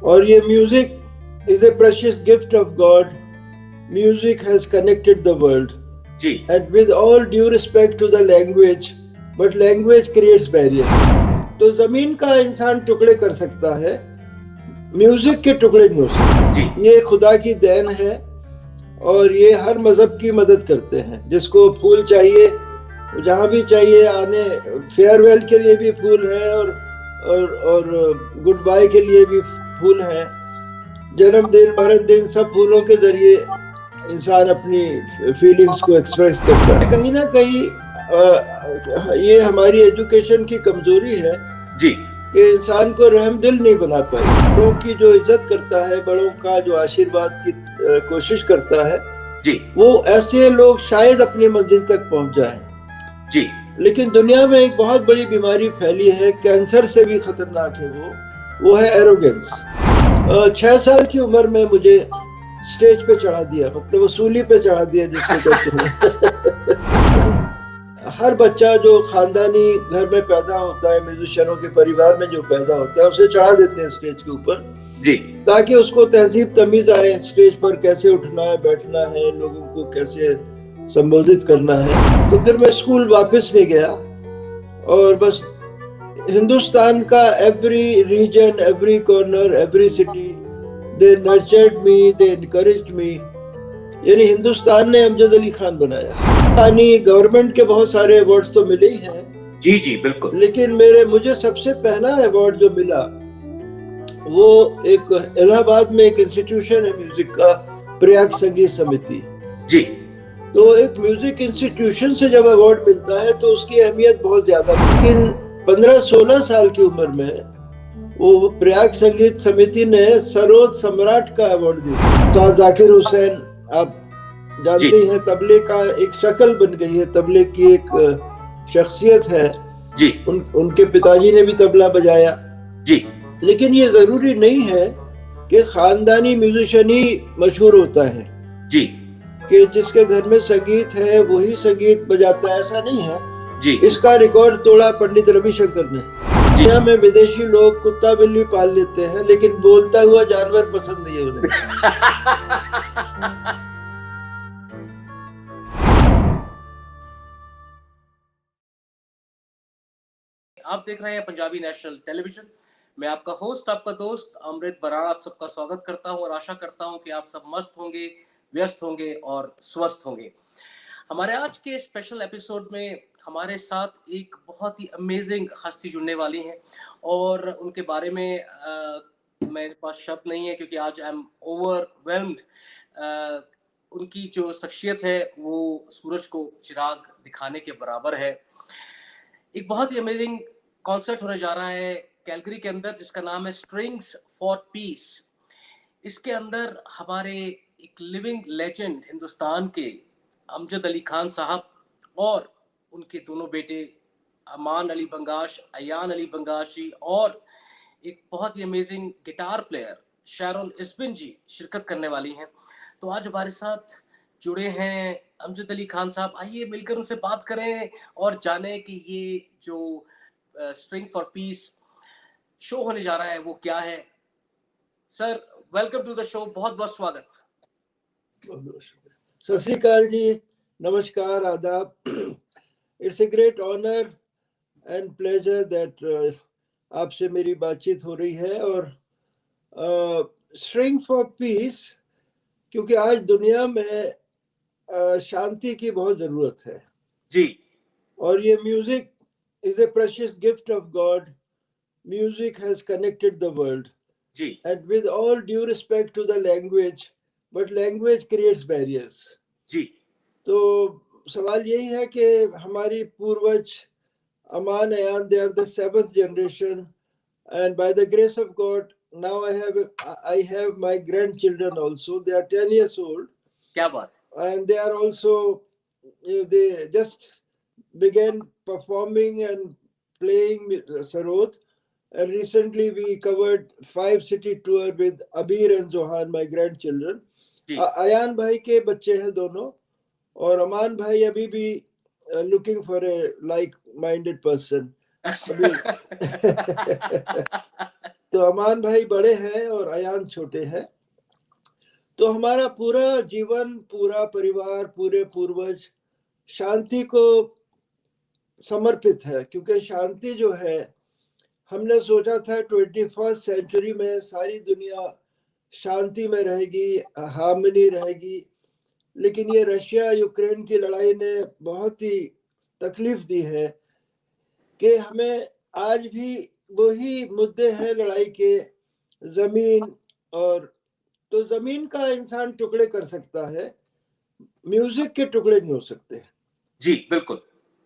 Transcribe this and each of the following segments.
और ये music is a precious gift of God. Music has connected the world. जी. And with all due respect to the language, but language creates barriers. तो जमीन का इंसान टुकड़े कर सकता है, म्यूजिक के टुकड़े नहीं हो सकते. जी. ये खुदा की देन है और ये हर मजहब की मदद करते हैं. जिसको फूल चाहिए, जहाँ भी चाहिए आने, फेयरवेल के लिए भी फूल है और गुड बाय के लिए भी फूल है. जन्मदिन, मरणदिन, सब फूलों के जरिए इंसान अपनी फीलिंग्स को एक्सप्रेस करता है. कहीं ना कहीं ये हमारी एजुकेशन की कमजोरी है जी कि इंसान को रहमदिल नहीं बना पाई. बड़ों की जो इज्जत करता है, बड़ों का जो आशीर्वाद की कोशिश करता है जी, वो ऐसे लोग शायद अपनी मंजिल तक पहुंच जाएं. जी. लेकिन दुनिया में एक बहुत बड़ी बीमारी फैली है, कैंसर से भी खतरनाक है वो है एरोगेंस. 6 साल की उम्र में मुझे स्टेज पे चढ़ा दिया, मतलब वो सूली पे चढ़ा दिया जिसको कहते हैं. हर बच्चा जो खानदानी घर में पैदा होता है, म्यूजिशियनों के परिवार में जो पैदा होता है, उसे चढ़ा देते हैं स्टेज के ऊपर जी, ताकि उसको तहजीब तमीज आए, स्टेज पर कैसे उठना है, बैठना है, लोगों को कैसे संबोधित करना है. तो फिर मैं स्कूल वापस नहीं गया और बस हिंदुस्तान का every region, every corner, every city, they nurtured me, they encouraged me. यानी हिंदुस्तान ने अमजद अली खान बनाया. पाकिस्तानी गवर्नमेंट के बहुत सारे अवार्ड्स तो मिले ही हैं. जी जी बिल्कुल. लेकिन मुझे सबसे पहला अवार्ड जो मिला वो एक इलाहाबाद में एक इंस्टीट्यूशन है म्यूजिक का, प्रयाग संगीत समिति. जी. तो एक म्यूजिक इंस्टीट्यूशन से जब अवार्ड मिलता है तो उसकी अहमियत बहुत ज्यादा. लेकिन 15-16 साल की उम्र में वो प्रयाग संगीत समिति ने सरोद सम्राट का अवार्ड दिया. जाकिर हुसैन आप जानते हैं, तबले का एक शक्ल बन गई है, तबले की एक शख्सियत है जी. उनके पिताजी ने भी तबला बजाया जी. लेकिन ये जरूरी नहीं है कि खानदानी म्यूजिशियन ही मशहूर होता है जी, कि जिसके घर में संगीत है वही संगीत बजाता है, ऐसा नहीं है जी. इसका रिकॉर्ड तोड़ा पंडित रविशंकर ने. दुनिया में विदेशी लोग कुत्ता बिल्ली पाल लेते हैं लेकिन बोलता हुआ जानवर पसंद नहीं है उन्हें. आप देख रहे हैं पंजाबी नेशनल टेलीविजन. मैं आपका होस्ट, आपका दोस्त अमृत बराड़ आप सबका स्वागत करता हूं और आशा करता हूं कि आप सब मस्त होंगे, व्यस्त होंगे और स्वस्थ होंगे. हमारे आज के स्पेशल एपिसोड में हमारे साथ एक बहुत ही अमेजिंग हस्ती जुड़ने वाली हैं और उनके बारे में मेरे पास शब्द नहीं है क्योंकि आज आई एम ओवरवेल्म्ड. उनकी जो शख्सियत है वो सूरज को चिराग दिखाने के बराबर है. एक बहुत ही अमेजिंग कॉन्सर्ट होने जा रहा है कैलगरी के अंदर जिसका नाम है स्ट्रिंग्स फॉर पीस. इसके अंदर हमारे एक लिविंग लेजेंड हिंदुस्तान के अमजद अली खान साहब और उनके दोनों बेटे अमान अली बंगाश, अयान अली बंगाशी और एक बहुत ही अमेजिंग गिटार प्लेयर शारोन इसबिन जी शिरकत करने वाली हैं. तो आज हमारे साथ जुड़े हैं अमजद अली खान साहब. आइए मिलकर उनसे बात करें और जाने कि ये जो स्ट्रिंग फॉर पीस शो होने जा रहा है वो क्या है. Sir welcome to the show, बहुत बहुत स्वागत. सत श्री अकाल जी, नमस्कार, आदाब. It's a great honour and pleasure that आपसे मेरी बातचीत हो रही है. और स्ट्रिंग फॉर पीस क्योंकि आज दुनिया में शांति की बहुत जरूरत है जी. और ये music is a precious gift of God. Music has connected the world जी. And with all due respect to the language, but language creates barriers. जी. तो सवाल यही है कि हमारी पूर्वज अमान Ayan, they are the 7th generation and by the grace of God now I have my grandchildren also. They are 10 years old. क्या बात. And they are also, they just began performing and playing sarod. And recently we covered 5-city tour with Abir and Zohan, my grandchildren. Ayan भाई के बच्चे हैं दोनों और अमान भाई अभी भी looking for a like-minded person. तो अमान भाई बड़े हैं और अयान छोटे हैं। तो हमारा पूरा जीवन, पूरा परिवार, पूरे पूर्वज शांति को समर्पित है, क्योंकि शांति जो है, हमने सोचा था 21st सेंचुरी में सारी दुनिया शांति में रहेगी, हार्मनी रहेगी, लेकिन ये रशिया यूक्रेन की लड़ाई ने बहुत ही तकलीफ दी है कि हमें आज भी वही मुद्दे हैं लड़ाई के, जमीन। और तो जमीन का इंसान टुकड़े कर सकता है, म्यूजिक के टुकड़े नहीं हो सकते। जी बिल्कुल।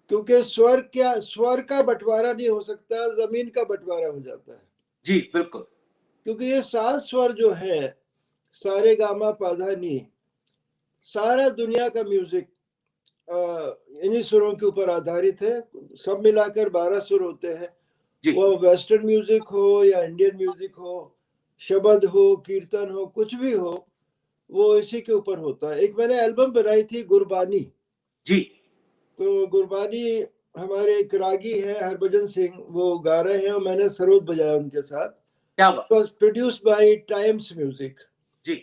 क्योंकि स्वर का बंटवारा नहीं हो सकता, जमीन का बंटवारा हो जाता है। जी बिल्कुल। क्योंकि ये 7 स्वर जो है, सारे गामा पाधा नी, सारा दुनिया का म्यूजिक इन्हीं सुरों के ऊपर आधारित है। सब मिलाकर 12 सुर होते हैं। जी वो वेस्टर्न म्यूजिक हो या इंडियन म्यूजिक हो, शबद हो, कीर्तन हो, कुछ भी हो, वो इसी के ऊपर होता है। एक मैंने एल्बम बनाई थी गुरबानी। जी। तो गुरबानी हमारे एक रागी है हरभजन सिंह, वो गा रहे हैं और मैंने सरोद बजाया उनके साथ। क्या बात। Was produced by Times Music. जी।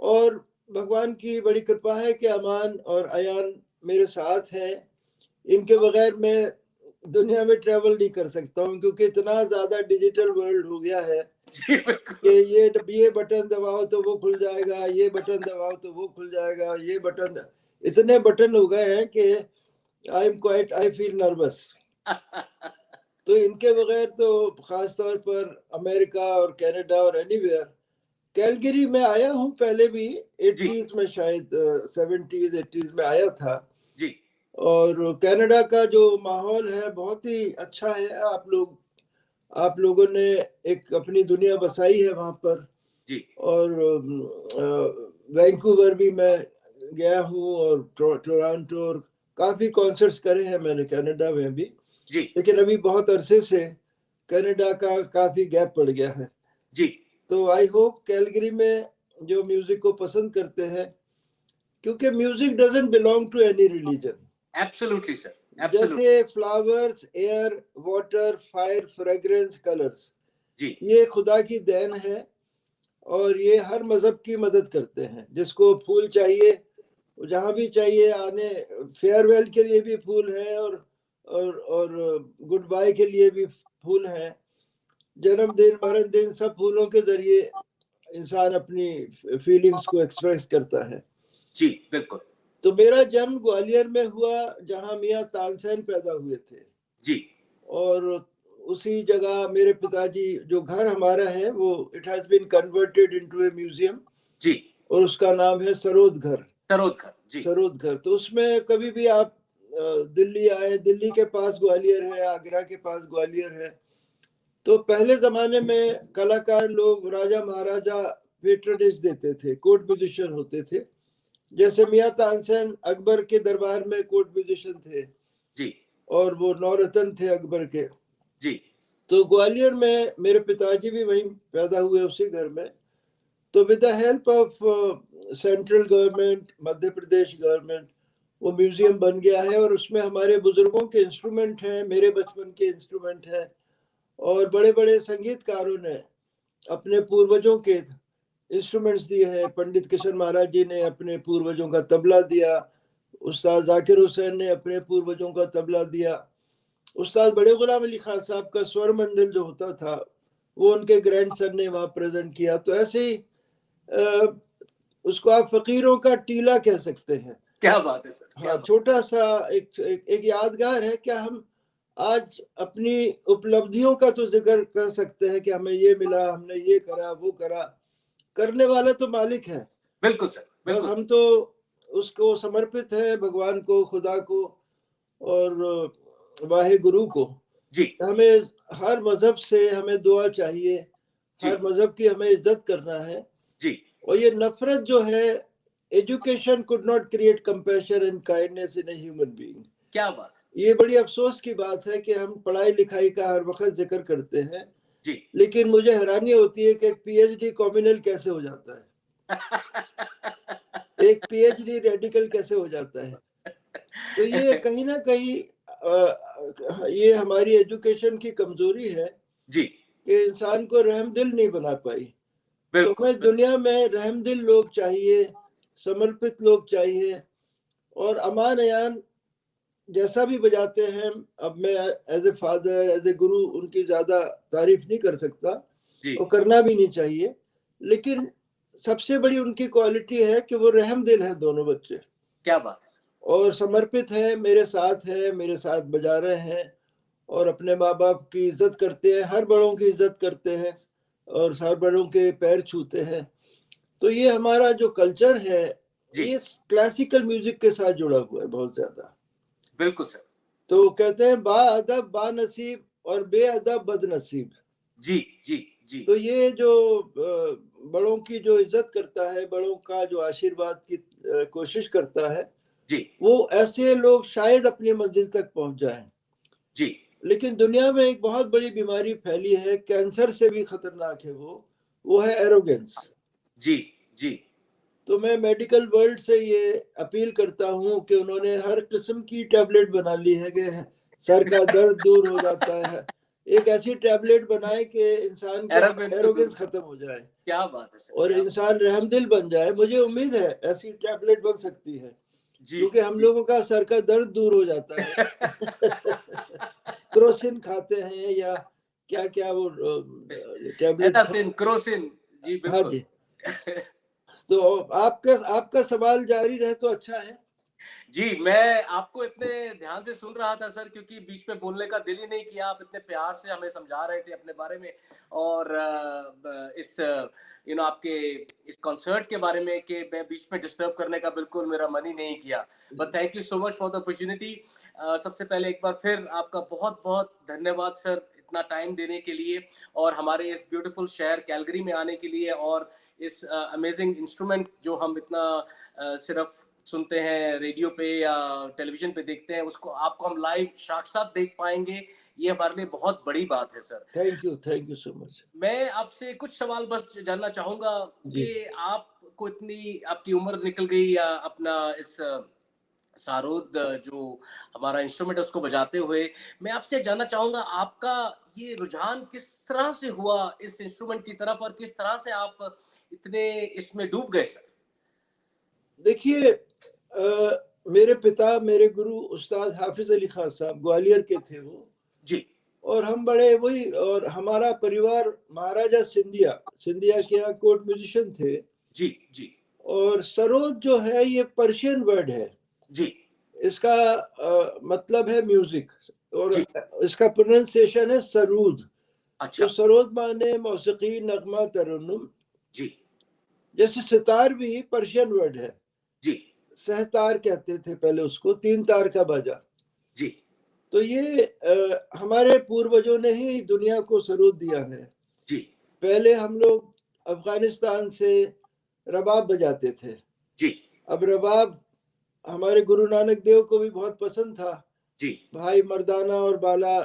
और भगवान की बड़ी कृपा है कि अमान और अयान मेरे साथ हैं। इनके बगैर मैं दुनिया में ट्रेवल नहीं कर सकता हूँ, क्योंकि इतना ज्यादा डिजिटल वर्ल्ड हो गया है जी कि बिल्कुल। ये बटन दबाओ तो वो खुल जाएगा, ये बटन दबाओ तो वो खुल जाएगा, ये बटन, इतने बटन हो गए हैं कि आई फील नर्वस। तो इनके बगैर तो खास तौर पर अमेरिका और कनाडा और एनीवेयर। कैलगरी में आया हूँ पहले भी, 80s में, शायद 70s 80s में आया था। जी। और कनाडा का जो माहौल है बहुत ही अच्छा है। आप लोगों ने एक अपनी दुनिया बसाई है वहाँ पर। जी। और वैंकूवर भी मैं गया हूँ, और टोरंटो, और काफी कॉन्सर्ट्स करे हैं मैंने कनाडा में भी। जी। लेकिन अभी बहुत अरसे से कनाडा का काफी गैप पड़ गया है। जी। तो आई होप कैलगरी में जो म्यूजिक को पसंद करते हैं, क्योंकि music doesn't belong to any religion. Absolutely sir, absolutely. जैसे flowers, air, water, fire, fragrance, colours, जी। ये खुदा की देन है। और ये हर मजहब की मदद करते हैं। जिसको फूल चाहिए, जहाँ भी चाहिए आने, फेयरवेल के लिए भी फूल है, और गुड बाय के लिए भी फूल है। जन्मदिन, मरण दिन, सब फूलों के जरिए इंसान अपनी फीलिंग्स को एक्सप्रेस करता है। जी बिल्कुल। तो मेरा जन्म ग्वालियर में हुआ, जहाँ मियाँ तानसेन पैदा हुए थे। जी। और उसी जगह मेरे पिताजी, जो घर हमारा है वो it has been converted into a museum. जी। और उसका नाम है सरोद घर। सरोद घर। जी। सरोद घर। तो उसमें कभी भी आप दिल्ली आए, दिल्ली के पास ग्वालियर है, आगरा के पास ग्वालियर है। तो पहले जमाने में कलाकार लोग, राजा महाराजा पेट्रोनेज देते थे, कोर्ट म्यूजिशियन होते थे। जैसे मियाँ तानसेन अकबर के दरबार में कोर्ट म्यूजिशियन थे। जी। और वो नौरतन थे अकबर के। जी। तो ग्वालियर में मेरे पिताजी भी वहीं पैदा हुए, उसी घर में। तो with the help of central government, Madhya Pradesh government, वो म्यूजियम बन गया है। और उसमें हमारे बुजुर्गों के इंस्ट्रूमेंट हैं, मेरे बचपन के इंस्ट्रूमेंट हैं। और बड़े बड़े संगीतकारों ने अपने पूर्वजों के इंस्ट्रूमेंट्स दिए हैं। पंडित किशन महाराज जी ने अपने पूर्वजों का तबला दिया। उस्ताद जाकिर हुसैन ने अपने पूर्वजों का तबला दिया। उस्ताद बड़े गुलाम अली खान साहब का स्वर मंडल जो होता था, वो उनके ग्रैंडसन ने वहाँ प्रेजेंट किया। तो ऐसे ही उसको आप फकीरों का टीला कह सकते हैं। क्या बात है सर, क्या हाँ, बात। छोटा सा एक यादगार है। क्या हम आज अपनी उपलब्धियों का तो जिक्र कर सकते हैं कि हमें ये मिला, हमने ये करा, वो करा। करने वाला तो मालिक है। बिल्कुल सर, बस बिल्कुल। हम तो उसको समर्पित है, भगवान को, खुदा को, और वाहे गुरु को। जी। हमें हर मजहब से हमें दुआ चाहिए, जी। हर मजहब की हमें इज्जत करना है। जी। और ये नफरत जो है, education could not create compassion and kindness in a human being. क्या बात। ये बड़ी अफसोस की बात है कि हम पढ़ाई लिखाई का हर वक्त जिक्र करते हैं, जी। लेकिन मुझे हैरानी होती है कि एक पीएचडी कॉम्युनल कैसे हो जाता है, एक पीएचडी रेडिकल कैसे हो जाता है। तो ये कहीं ना कहीं ये हमारी एजुकेशन की कमजोरी है। जी। कि इंसान को रहमदिल नहीं बना पाई। तो बिल्कुल हमें दुनिया में रहमदिल लोग चाहिए, समर्पित लोग चाहिए, और अमान अयान जैसा भी बजाते हैं। अब मैं as a father, as a guru उनकी ज्यादा तारीफ नहीं कर सकता, जी, वो करना भी नहीं चाहिए, लेकिन सबसे बड़ी उनकी क्वालिटी है कि वो रहमदिल हैं दोनों बच्चे, क्या बात है सर। और समर्पित है, मेरे साथ बजा रहे हैं, और अपने माँ बाप की इज्जत करते हैं, हर बड़ों की इज्जत करते हैं, और हर बड़ों के पैर छूते हैं। तो ये हमारा जो कल्चर है जी, ये क्लासिकल म्यूजिक के साथ जुड़ा हुआ है बहुत ज्यादा। बिल्कुल सर। तो कहते हैं बाअदब बानसीब और बेअदब बदनसीब। जी, जी, जी, तो ये जो बड़ों की जो इज्जत करता है, बड़ों का जो आशीर्वाद की कोशिश करता है, जी, वो ऐसे लोग शायद अपनी मंजिल तक पहुंच जाएं। जी, लेकिन दुनिया में एक बहुत बड़ी बीमारी फैली है, कैंसर से भी खतरनाक है, वो है एरोगेंस। जी, जी, तो मैं मेडिकल वर्ल्ड से ये अपील करता हूँ कि उन्होंने हर किस्म की टैबलेट बना ली है कि सर का दर्द दूर हो जाता है। एक ऐसी टैबलेट बनाए कि इंसान का एरोगेंस को दूर एरोगेंस कर- खत्म हो जाए क्या बात है सर, और क्या इंसान रहमदिल बन जाए। मुझे उम्मीद है ऐसी टैबलेट बन सकती है, जी, क्योंकि हम जी। लोगों का सर का दर्द दूर हो जाता है। क्रोसिन खाते हैं या क्या क्या वो टैबलेट्स हैं। एटासिन, क्रोसिन, जी हाँ बिल्कुल। जी। तो आपका सवाल जारी रहे तो अच्छा है। जी, मैं आपको इतने ध्यान से सुन रहा था सर, क्योंकि बीच में बोलने का दिल ही नहीं किया। आप इतने प्यार से हमें समझा रहे थे अपने बारे में, और इस आपके इस कॉन्सर्ट के बारे में, कि मैं बीच में डिस्टर्ब करने का बिल्कुल मेरा मन ही नहीं किया। But thank you so much for the opportunity. सबसे पहले एक बार फिर आपका बहुत बहुत धन्यवाद सर, इतना टाइम देने के लिए, और हमारे इस ब्यूटीफुल शहर कैलगरी में आने के लिए, और इस अमेजिंग इंस्ट्रूमेंट जो हम इतना सिर्फ सुनते हैं रेडियो पे या टेलीविजन पे देखते हैं, उसको आपको हम लाइव साक्षात देख पाएंगे, ये हमारे लिए बहुत बड़ी बात है sir. Thank you so much. मैं आपसे कुछ सवाल बस जानना चाहूंगा जी। कि आपको इतनी आपकी उम्र निकल गई, या अपना इस सारोद जो हमारा इंस्ट्रूमेंट है उसको बजाते हुए, मैं आपसे जानना चाहूंगा आपका ये रुझान किस तरह से हुआ इस इंस्ट्रूमेंट की तरफ, और किस तरह से आप इतने इसमें डूब गए सर। देखिए, मेरे पिता, मेरे गुरु उस्ताद हाफिज अली खान साहब ग्वालियर के थे वो, जी, और हम बड़े वही, और हमारा परिवार महाराजा सिंधिया के यहाँ कोर्ट म्यूजिशियन थे। जी, जी, और सरोद जो है ये पर्शियन वर्ड है, जी, इसका मतलब है म्यूजिक, और जी, इसका प्रोनाउंसिएशन है सरूद। तो अच्छा, सरोद माने मौसीकी, नगमा, तरन्नुम। जी, जैसे सितार भी पर्शियन वर्ड है, जी, सहतार कहते थे पहले उसको, 3 तार का बाजा। जी, तो ये हमारे पूर्वजों ने ही दुनिया को सरूद दिया है। जी, पहले हम लोग अफगानिस्तान से रबाब बजाते थे। जी, अब रबाब हमारे गुरु नानक देव को भी बहुत पसंद था। जी, भाई मर्दाना और बाला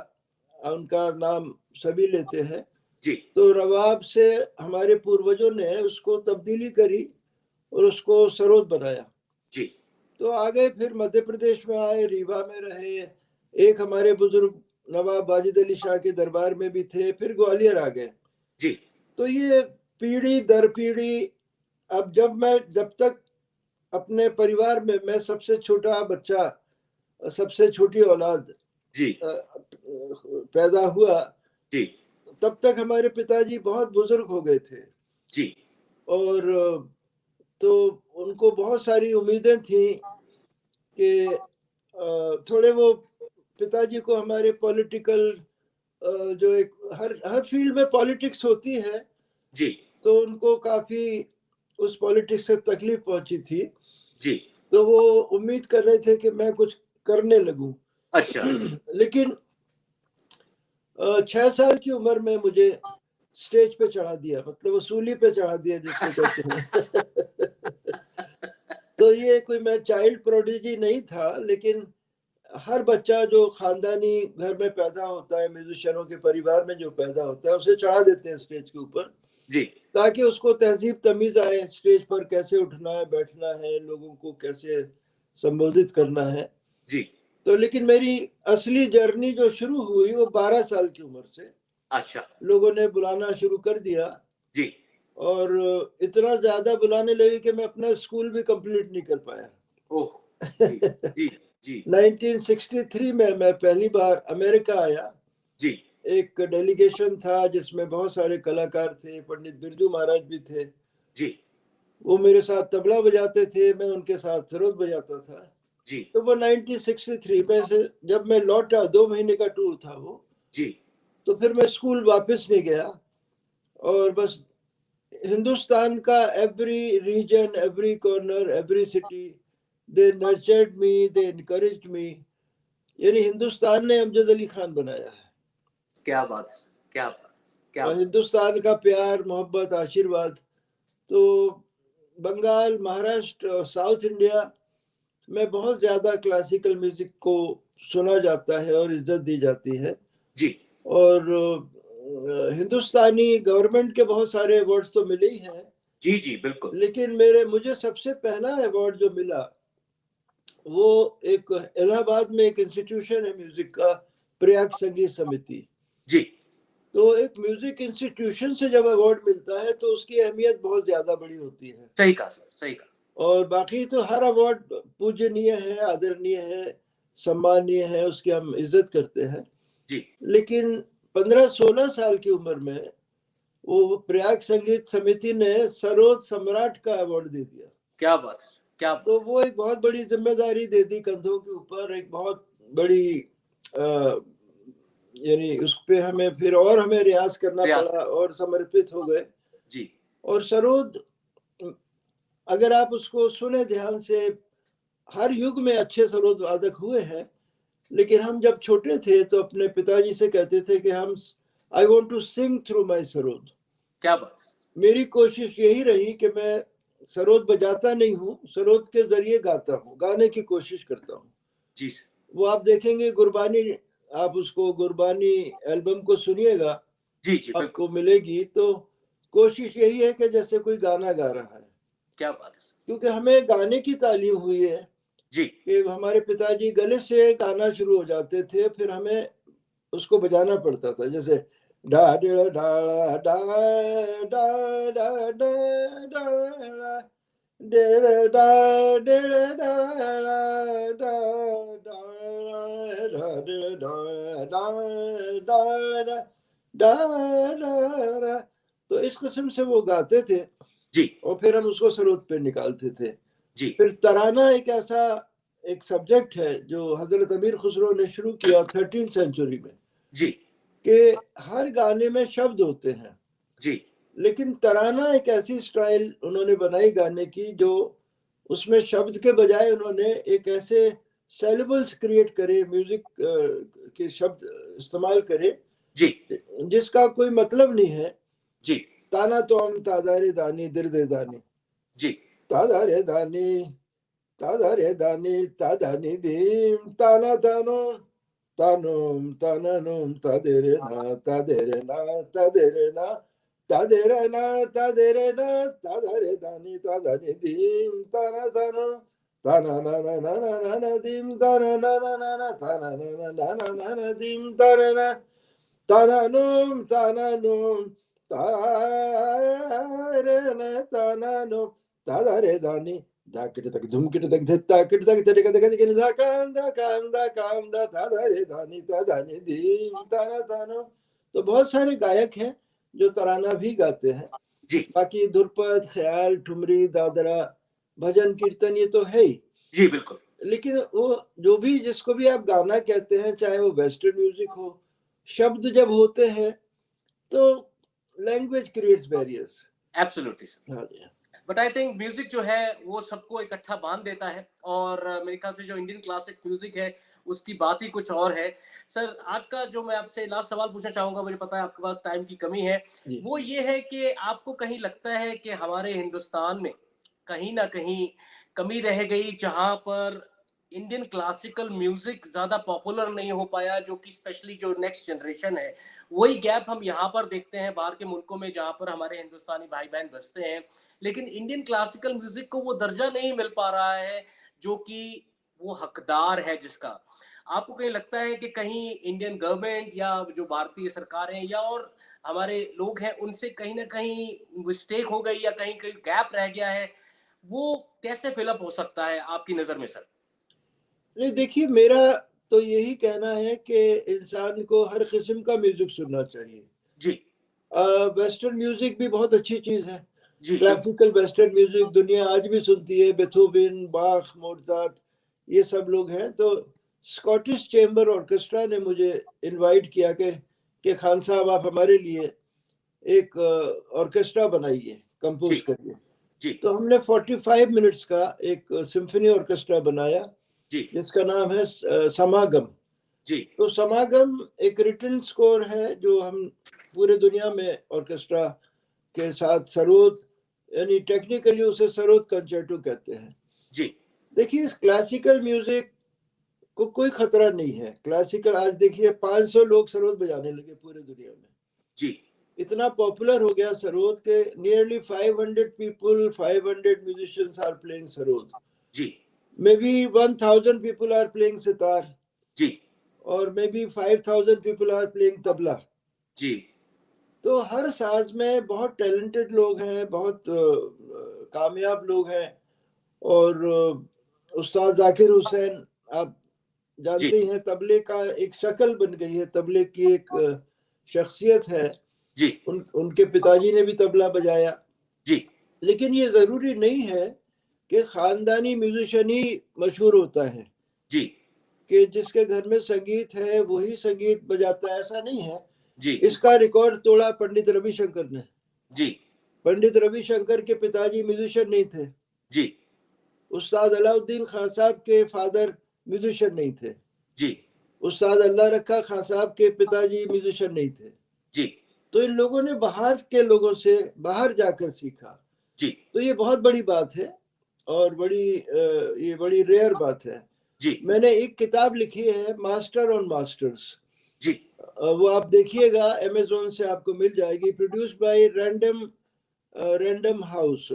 उनका नाम सभी लेते हैं। जी, तो रबाब से हमारे पूर्वजों ने उसको तब्दीली करी और उसको सरोद बनाया। जी, तो आगे फिर मध्य प्रदेश में आए, रीवा में रहे, एक हमारे बुजुर्ग नवाब वाजिद अली शाह के दरबार में भी थे, फिर ग्वालियर आ गए। जी, तो ये पीढ़ी दर पीढ़ी, अब जब तक अपने परिवार में मैं सबसे छोटा बच्चा, सबसे छोटी औलाद जी, पैदा हुआ, जी, तब तक हमारे पिताजी बहुत बुजुर्ग हो गए थे। जी, और तो उनको बहुत सारी उम्मीदें थी कि थोड़े वो, पिताजी को हमारे पॉलिटिकल, जो एक हर हर फील्ड में पॉलिटिक्स होती है, जी, तो उनको काफी उस पॉलिटिक्स से तकलीफ पहुंची थी। जी, तो वो उम्मीद कर रहे थे कि मैं कुछ करने लगूं। अच्छा, लेकिन 6 साल की उम्र में मुझे स्टेज पे चढ़ा दिया, मतलब वसूली पे चढ़ा दिया जिसको कहते हैं। तो ये कोई, मैं चाइल्ड प्रोडिजी नहीं था, लेकिन हर बच्चा जो खानदानी घर में पैदा होता है, म्यूजिशियनों के परिवार में जो पैदा होता है, उसे चढ़ा देते हैं स्टेज के ऊपर, जी, ताकि उसको तहजीब तमीज आए, स्टेज पर कैसे उठना है, बैठना है, लोगों को कैसे संबोधित करना है। जी, तो लेकिन मेरी असली जर्नी जो शुरू हुई वो 12 साल की उम्र से। अच्छा लोगों ने बुलाना शुरू कर दिया जी और इतना ज्यादा बुलाने लगे कि मैं अपना स्कूल भी कंप्लीट नहीं कर पाया। ओह जी जी जी 1963 में मैं पहली बार अमेरिका आया। जी एक डेलीगेशन था जिसमें बहुत सारे कलाकार थे, पंडित बिरजू महाराज भी थे। जी वो मेरे साथ तबला बजाते थे, मैं उनके साथ सरोद बजाता था। जी तो वो 1963 में से जब मैं लौटा, 2 महीने का टूर था वो, जी तो फिर मैं स्कूल वापस नहीं गया और बस हिंदुस्तान का every region, every corner, every city, they nurtured me, they encouraged me. यानी हिंदुस्तान ने अमजद अली खान बनाया है। क्या बात है सर, क्या बात है, क्या और बात। हिंदुस्तान का प्यार, मोहब्बत, आशीर्वाद तो बंगाल, महाराष्ट्र और साउथ इंडिया में बहुत ज़्यादा क्लासिकल म्यूजिक को सुना जाता है और इज्जत दी जाती है। जी और हिंदुस्तानी गवर्नमेंट के बहुत सारे अवार्ड्स तो मिले ही हैं, जी जी बिल्कुल लेकिन मुझे सबसे पहला अवार्ड जो मिला वो एक इलाहाबाद में एक इंस्टीट्यूशन है म्यूजिक का, प्रयाग संगीत समिति। जी तो एक म्यूजिक इंस्टीट्यूशन से जब अवार्ड मिलता है तो उसकी अहमियत बहुत ज्यादा बड़ी होती है। सही कहा सर, सही कहा। और बाकी तो हर अवार्ड पूजनीय है, आदरणीय है, सम्मानीय है, उसकी हम इज्जत करते हैं। जी लेकिन 15-16 साल की उम्र में वो प्रयाग संगीत समिति ने सरोद सम्राट का अवार्ड दे दिया। क्या बात है सर, क्या बात। तो वो एक बहुत बड़ी जिम्मेदारी दे दी कंधों के ऊपर, एक बहुत बड़ी यानी उस पे हमें रियाज करना प्रयास पड़ा और समर्पित हो गए। जी और सरोद, अगर आप उसको सुने ध्यान से, हर युग में अच्छे सरोद वादक हुए हैं, लेकिन हम जब छोटे थे तो अपने पिताजी से कहते थे कि हम I want to sing through my sarod. क्या बात है सर। मेरी कोशिश यही रही कि मैं सरोद बजाता नहीं हूँ, सरोद के जरिए गाता हूँ, गाने की कोशिश करता हूँ। जी सर वो आप देखेंगे गुरबानी, आप उसको गुरबानी एल्बम को सुनिएगा, जी जी बिल्कुल। आपको मिलेगी। तो कोशिश यही है कि जैसे कोई गाना गा रहा है, क्या बात है सर। क्योंकि हमें गाने की तालीम हुई है जी कि हमारे पिताजी गले से गाना शुरू हो जाते थे, फिर हमें उसको बजाना पड़ता था, जैसे डा डा डा डा डा डा डा डा डा डा डा डा डा। तो इस किस्म से वो गाते थे जी और फिर हम उसको सरोद पे निकालते थे। जी फिर तराना एक ऐसा एक सब्जेक्ट है जो हजरत अमीर खुसरो ने शुरू किया 13वीं सेंचुरी में, जी कि हर गाने में शब्द होते हैं, जी लेकिन तराना एक ऐसी स्टाइल उन्होंने बनाई गाने की जो उसमें शब्द के बजाय उन्होंने एक ऐसे सेलेबल्स क्रिएट करे, म्यूजिक के शब्द इस्तेमाल करे जी जिसका कोई मतलब नहीं है। जी ताना तो हम तादारे दानी दिरदे दानी, जी तादारे दानी, तादारे दानी, तादानी दीम, ताना तानो, तानोम तानानोम, तादेरे ना, तादेरे ना, तादेरे ना, तादेरे ना, तादेरे ना, तादारे दानी, तादानी दीम, ताना तानो, ताना ना ना ना ना ना ना दीम, ताना ना ना ना ना, ताना ना ना ना ना ना ना दीम, ताना ना, तानानोम तानानोम, तारे ना तानानोम, तादारे दानी, दाकिट तक धुमकिट तक धत्ता किट तक तेरे का तक दा काम दा तादा रे दानी तादानी दीम ताना तानो। तो बहुत सारे गायक हैं जो तराना भी गाते हैं। जी बाकी धुरपद, ख्याल, ठुमरी, दादरा, भजन, कीर्तन ये तो है ही। जी बिल्कुल। लेकिन वो जो भी जिसको भी आप गाना कहते हैं, चाहे वो वेस्टर्न म्यूजिक हो, शब्द जब होते हैं तो language creates barriers. Absolutely sir. हाँ जी। बट आई थिंक म्यूजिक जो है वो सबको इकट्ठा बांध देता है और मेरे ख्याल से जो इंडियन क्लासिक म्यूजिक है उसकी बात ही कुछ और है। सर आज का जो मैं आपसे लास्ट सवाल पूछना चाहूंगा, मुझे पता है आपके पास टाइम की कमी है, जी। वो ये है कि आपको कहीं लगता है कि हमारे हिंदुस्तान में कहीं ना कहीं कमी रह गई जहां पर इंडियन क्लासिकल म्यूजिक ज्यादा पॉपुलर नहीं हो पाया, जो कि स्पेशली जो नेक्स्ट जनरेशन है, वही गैप हम यहाँ पर देखते हैं बाहर के मुल्कों में जहाँ पर हमारे हिंदुस्तानी भाई बहन बसते हैं, लेकिन इंडियन क्लासिकल म्यूजिक को वो दर्जा नहीं मिल पा रहा है जो कि वो हकदार है जिसका। आपको कहीं लगता है कि कहीं इंडियन गवर्नमेंट या जो भारतीय सरकारें या और हमारे लोग हैं उनसे कहीं ना कहीं मिस्टेक हो गई या कहीं कहीं गैप रह गया है, वो कैसे फिलअप हो सकता है आपकी नजर में सर? नहीं, देखिए, मेरा तो यही कहना है कि इंसान को हर किस्म का म्यूजिक सुनना चाहिए। जी वेस्टर्न म्यूजिक भी बहुत अच्छी चीज है। जी बिल्कुल। क्लासिकल वेस्टर्न म्यूजिक दुनिया आज भी सुनती है, बेथोवन, बाख, मोजार्ट, ये सब लोग हैं। तो स्कॉटिश चैम्बर ऑर्केस्ट्रा ने मुझे इनवाइट किया कि खान साहब, आप हमारे लिए एक ऑर्केस्ट्रा बनाइए, जी कंपोज करिए। जी तो हमने 45 मिनट्स का एक सिम्फनी ऑर्केस्ट्रा बनाया, जी जिसका नाम है समागम। जी तो समागम एक रिटन स्कोर है जो हम पूरे दुनिया में ऑर्केस्ट्रा के साथ सरोद, यानी टेक्निकली उसे सरोद कंचर्टो कहते हैं। जी देखिए, इस क्लासिकल म्यूजिक को कोई खतरा नहीं है। क्लासिकल आज देखिए 500 लोग सरोद बजाने लगे पूरे दुनिया में। जी इतना पॉपुलर हो गया सरोद के nearly 500 people, 500 musicians are playing sarod. जी may be 1000 people are playing sitar, जी और may be 5000 people are playing tabla. जी तो हर साज में बहुत टैलेंटेड लोग हैं, बहुत कामयाब लोग हैं। और उस्ताद जाकिर हुसैन, आप जी जानते ही हैं, तबले का एक शक्ल बन गई है, तबले की एक शख्सियत है। जी उनके पिताजी ने भी तबला बजाया। जी लेकिन ये ज़रूरी नहीं है कि ख़ानदानी म्यूजिशियन ही मशहूर होता है, जी कि जिसके घर में संगीत है वही संगीत बजाता है, ऐसा नहीं है। जी इसका रिकॉर्ड तोड़ा पंडित रविशंकर ने। जी पंडित रविशंकर के पिताजी म्यूजिशियन नहीं थे। जी उस्ताद अलाउद्दीन खान साहब के फादर म्यूजिशियन नहीं थे। जी उस्ताद अल्लाह रखा खान साहब के पिताजी म्यूजिशियन नहीं थे। जी तो इन लोगों ने बाहर के लोगों से बाहर जाकर सीखा। जी तो ये बहुत बड़ी बात है, और ये बड़ी रेयर बात है। जी मैंने एक किताब लिखी है, मास्टर ऑन मास्टर्स। जी वो आप देखिएगा, अमेज़न से आपको मिल जाएगी। Produced by Random House,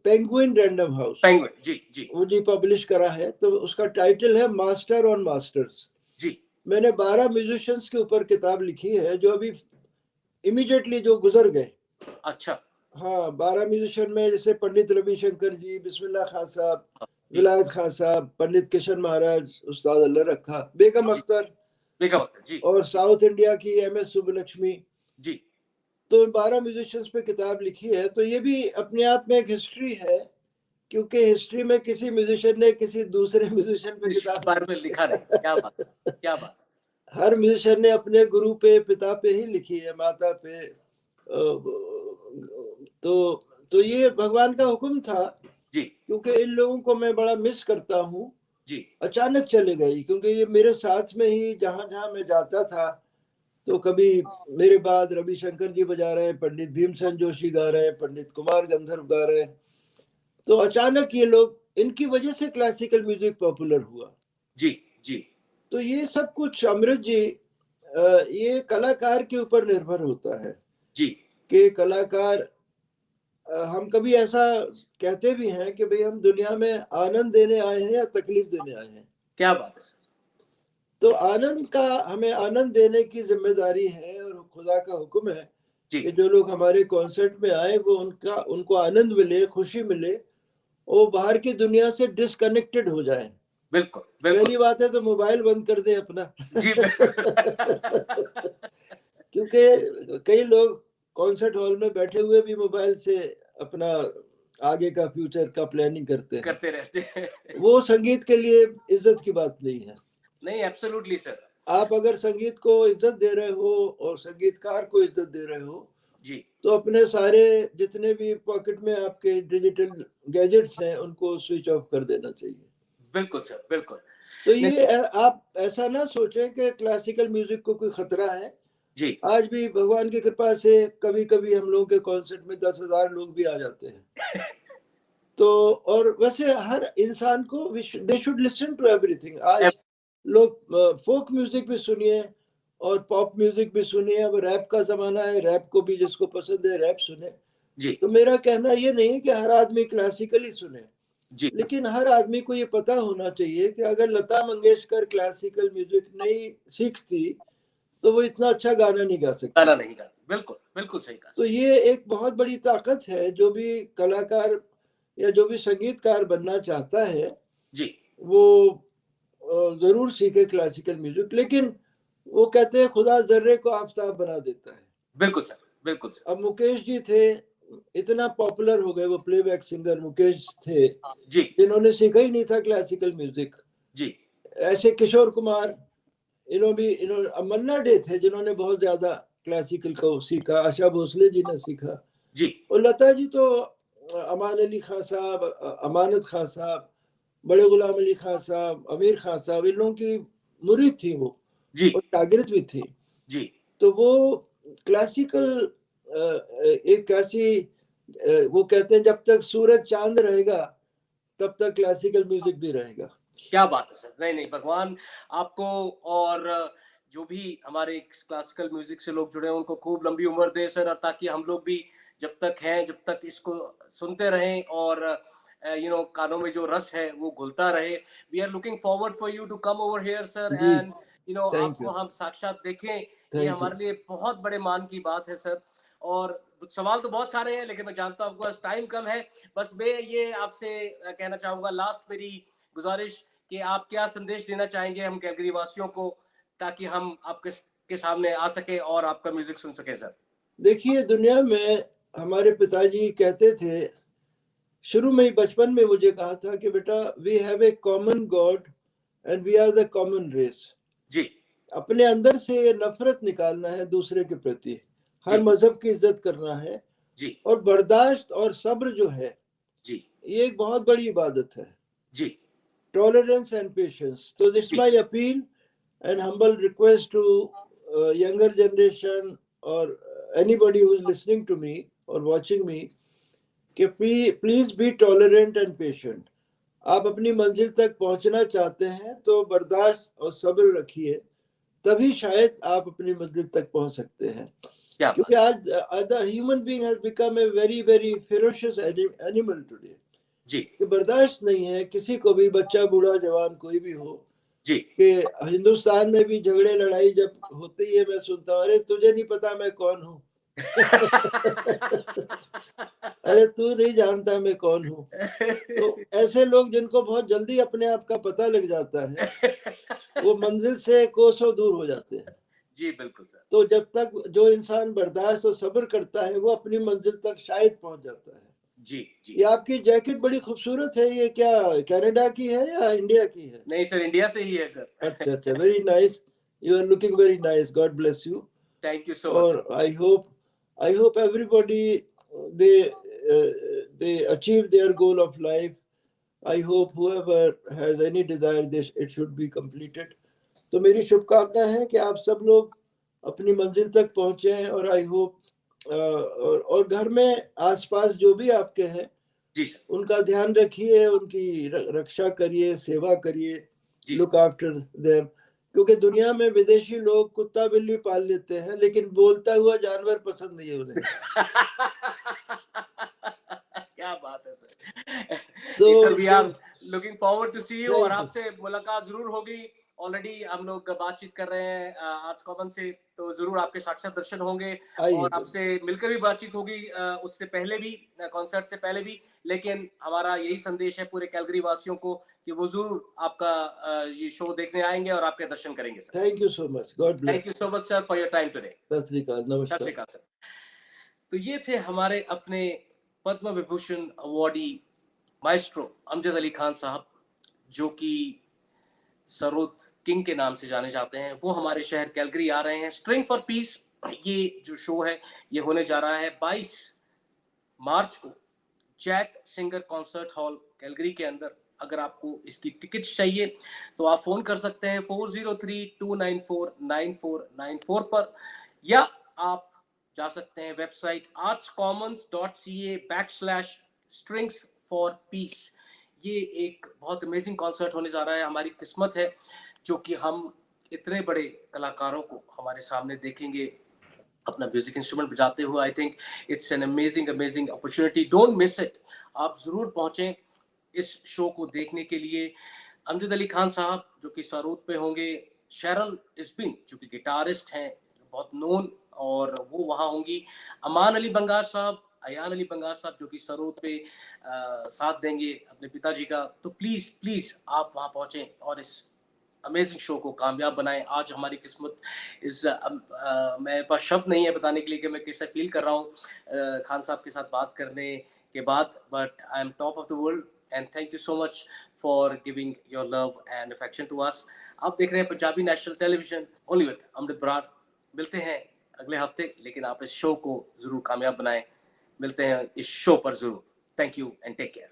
Penguin Random House, Penguin जी जी वो जी पब्लिश करा है। तो उसका टाइटल है मास्टर ऑन मास्टर्स। जी मैंने 12 म्यूजिशियंस के ऊपर किताब लिखी है जो अभी इमीडिएटली जो गुजर गए। अच्छा हाँ, 12 म्यूजिशियन में जैसे पंडित रविशंकर जी, बिस्मिल्लाह खान साहब, जी विलायत खान साहब, पंडित किशन महाराज, उस्ताद अल्लाह रखा, बेगम जी अख्तर, बेगम अख्तर जी और साउथ इंडिया की MS सुब्बलक्ष्मी। जी तो इन 12 म्यूजिशियंस पे किताब लिखी है। तो ये भी अपने आप में एक हिस्ट्री है, क्योंकि हिस्ट्री में किसी म्यूजिशियन ने किसी दूसरे म्यूजिशियन पे इस किताब बारे में नहीं लिखा नहीं, क्या बात, लिखी। क्या बात। हर म्यूजिशियन ने अपने गुरु पे, पिता पे ही लिखी है, माता पे। तो ये भगवान का हुक्म था, जी क्योंकि इन लोगों को मैं बड़ा मिस करता हूँ। जी अचानक चले गई, क्योंकि ये मेरे साथ में ही जहाँ जहाँ मैं जाता था, तो कभी मेरे बाद रविशंकर जी बजा रहे हैं, पंडित भीमसेन जोशी गा रहे हैं, पंडित कुमार गंधर्व गा रहे हैं। तो अचानक ये लोग, इनकी वजह से क्लासिकल म्यूजिक पॉपुलर हुआ। जी जी तो ये सब कुछ अमृत जी, ये कलाकार के ऊपर निर्भर होता है जी कि कलाकार, हम कभी ऐसा कहते भी हैं कि भाई हम दुनिया में आनंद देने आए हैं या तकलीफ देने आए हैं। क्या बात है सर। तो आनंद का, हमें आनंद देने की जिम्मेदारी है, और खुदा का हुक्म है जी कि जो लोग हमारे कॉन्सर्ट में आए वो उनको आनंद मिले, खुशी मिले, वो बाहर की दुनिया से डिसकनेक्टेड हो जाए। बिल्कुल बिल्कुल पहली बात है तो मोबाइल बंद कर दे अपना। जी बिल्कुल क्योंकि कई लोग कॉन्सर्ट हॉल में बैठे हुए भी मोबाइल से अपना आगे का फ्यूचर का प्लानिंग करते हैं। करते रहते हैं। वो संगीत के लिए इज्जत की बात नहीं है। नहीं, एब्सोल्युटली सर। आप अगर संगीत को इज्जत दे रहे हो और संगीतकार को इज्जत दे रहे हो, जी तो अपने सारे जितने भी पॉकेट में आपके डिजिटल गैजेट्स हैं उनको स्विच ऑफ कर देना चाहिए। बिल्कुल सर, बिल्कुल। तो ये आप ऐसा ना सोचें कि क्लासिकल म्यूजिक को कोई खतरा है। जी आज भी भगवान की कृपा से कभी कभी हम लोगों के कॉन्सर्ट में 10,000 लोग भी आ जाते हैं। तो और वैसे हर इंसान को they should listen to everything. आज लोग फोक म्यूजिक भी सुनिए और पॉप म्यूजिक भी सुनिए। अब रैप का जमाना है, रैप को भी जिसको पसंद है रैप सुने। जी तो मेरा कहना ये नहीं है कि हर आदमी क्लासिकल ही सुने। जी लेकिन हर आदमी को ये पता होना चाहिए कि अगर लता मंगेशकर क्लासिकल म्यूजिक नहीं सीखती तो वो इतना अच्छा गाना नहीं गा सकती। गाना नहीं गाती, बिल्कुल बिल्कुल सही कहा तो सर। ये एक बहुत बड़ी ताकत है, जो भी कलाकार या जो भी संगीतकार बनना चाहता है जी वो जरूर सीखे क्लासिकल म्यूजिक। लेकिन वो कहते हैं खुदा जर्रे को आफताब बना देता है। बिल्कुल सर, बिल्कुल सर। अब मुकेश जी थे, इतना पॉपुलर हो गए, वो प्लेबैक सिंगर मुकेश थे जी जिन्होंने सीखा ही नहीं था क्लासिकल म्यूजिक। जी ऐसे किशोर कुमार, इन्होंने मन्ना डे थे जिन्होंने बहुत ज्यादा क्लासिकल को सीखा, आशा भोसले जी ने सीखा, जी और लता जी तो अमान अली खान साहब, अमानत खान साहब, बड़े गुलाम अली खान साहब, अमीर खान साहब, इन लोगों की मुरीद थी वो, जी और शागिर्द भी थी। जी तो वो क्लासिकल एक ऐसी, वो कहते हैं जब तक सूरज चांद रहेगा तब तक क्लासिकल म्यूजिक भी रहेगा। क्या बात है सर। नहीं नहीं, भगवान आपको और जो भी हमारे क्लासिकल म्यूजिक से लोग जुड़े हैं उनको खूब लंबी उम्र दे सर, और ताकि हम लोग भी जब तक हैं, जब तक इसको सुनते रहें और कानों में जो रस है वो घुलता रहे। We are looking forward for you to come over here sir, जी, एंड थैंक आपको यू, हम साक्षात देखें, ये थैंक यू। हमारे लिए बहुत बड़े मान की बात है सर। और सवाल तो बहुत सारे हैं, लेकिन मैं जानता हूँ आपके पास टाइम कम है। बस मैं ये आपसे कहना चाहूंगा, लास्ट मेरी गुजारिश, कि आप क्या संदेश देना चाहेंगे हम कैलगरी वासियों को, ताकि हम आपके के सामने आ सके और आपका म्यूजिक सुन सके सर। देखिए, दुनिया में हमारे पिताजी कहते थे, शुरू में ही बचपन में मुझे कहा था कि बेटा, we have a common God and we are the common race. जी अपने अंदर से ये नफरत निकालना है दूसरे के प्रति, जी हर मजहब की इज्जत करना है, जी और बर्दाश्त और सब्र जो है जी ये एक बहुत बड़ी इबादत है। जी टॉलरेंस एंड पेशेंस। तो दिस जी my appeal and humble request to younger generation or anybody who is listening to me or watching me कि please be tolerant and patient. आप अपनी मंजिल तक पहुंचना चाहते हैं तो बर्दाश्त और सब्र रखिए, तभी शायद आप अपनी मंजिल तक पहुंच सकते हैं। क्या क्योंकि बात। आज the human being has become a very very ferocious animal today. जी कि बर्दाश्त नहीं है किसी को भी, बच्चा बूढ़ा जवान कोई भी हो, जी कि हिंदुस्तान में भी झगड़े लड़ाई जब होती है मैं सुनता हूँ, अरे तुझे नहीं पता मैं कौन हूँ। अरे तू नहीं जानता मैं कौन हूँ। तो ऐसे लोग जिनको बहुत जल्दी अपने आप का पता लग जाता है, वो मंजिल से कोसों दूर हो जाते हैं। जी बिल्कुल सर। तो जब तक जो इंसान बर्दाश्त और सब्र करता है वो अपनी मंजिल तक शायद पहुंच जाता है। जी जी। ये आपकी जैकेट बड़ी खूबसूरत है, ये क्या कनाडा की है या इंडिया की है? नहीं सर, इंडिया से ही है सर। अच्छा अच्छा, very nice, you are looking very nice, God bless you. Thank you so much और sir. I hope everybody they they achieve their goal of life. I hope whoever has any desire this it should be completed. तो मेरी शुभकामना है कि आप सब लोग अपनी मंजिल तक पहुंचे, और आई होप और घर में आसपास जो भी आपके हैं जी सर। उनका ध्यान रखिए, उनकी रक्षा करिए, सेवा करिए, जी लुक सर। After them. क्योंकि दुनिया में विदेशी लोग कुत्ता बिल्ली पाल लेते हैं लेकिन बोलता हुआ जानवर पसंद नहीं है उन्हें। क्या बात है सर। तो जी sir, we are looking forward to see you, और थैंक यू। आपसे मुलाकात जरूर होगी। ऑलरेडी हम लोग बातचीत कर रहे हैं आर्ट्स कॉमन से, तो जरूर आपके साक्षात दर्शन होंगे और आइए, आपसे मिलकर भी बातचीत होगी, उससे पहले भी, कॉन्सर्ट से पहले भी। लेकिन हमारा यही संदेश है पूरे कैलगरी वासियों को कि वो जरूर आपका ये शो देखने आएंगे और आपके दर्शन करेंगे sir. Thank you so much, God bless. Thank you so much sir for your time today. सत श्री अकाल, सत नमस्कार। श्री अकाल सर। तो ये थे हमारे अपने पद्म विभूषण अवार्डी माइस्ट्रो अमजद अली खान साहब, जो कि सरोद किंग के नाम से जाने जाते हैं। वो हमारे शहर कैलगरी आ रहे हैं। स्ट्रिंग फॉर पीस, ये जो शो है ये होने जा रहा है 22 मार्च को Jack Singer concert hall Calgary के अंदर। अगर आपको इसकी टिकट्स चाहिए तो आप फोन कर सकते हैं 4032949494 पर, या आप जा सकते हैं वेबसाइट artscommons.ca/strings4peace। ये एक बहुत अमेजिंग कॉन्सर्ट होने जा रहा है। हमारी किस्मत है जो कि हम इतने बड़े कलाकारों को हमारे सामने देखेंगे अपना म्यूजिक इंस्ट्रूमेंट बजाते हुए। I think it's an amazing amazing opportunity, don't miss it. आप जरूर पहुंचें इस शो को देखने के लिए। अमजद अली खान साहब जो कि सरूद पे होंगे, शरण इस्बिन जो कि गिटारिस्ट हैं बहुत नोन, और वो वहाँ होंगी। अमान अली बंगार साहब, अयान अली बंगार साहब जो कि सरूद पे साथ देंगे अपने पिताजी का। तो प्लीज़ प्लीज़ आप वहाँ पहुँचें और इस अमेजिंग शो को कामयाब बनाएं। आज हमारी किस्मत मेरे पास शब्द नहीं है बताने के लिए कि मैं कैसे फील कर रहा हूँ खान साहब के साथ बात करने के बाद, but I am top of the world and thank you so much for giving your love and affection to us. आप देख रहे हैं Punjabi national television, only with Amrit Brar. मिलते हैं अगले हफ्ते, लेकिन आप इस शो को जरूर कामयाब बनाएं। मिलते हैं इस शो पर जरूर। Thank you and take care.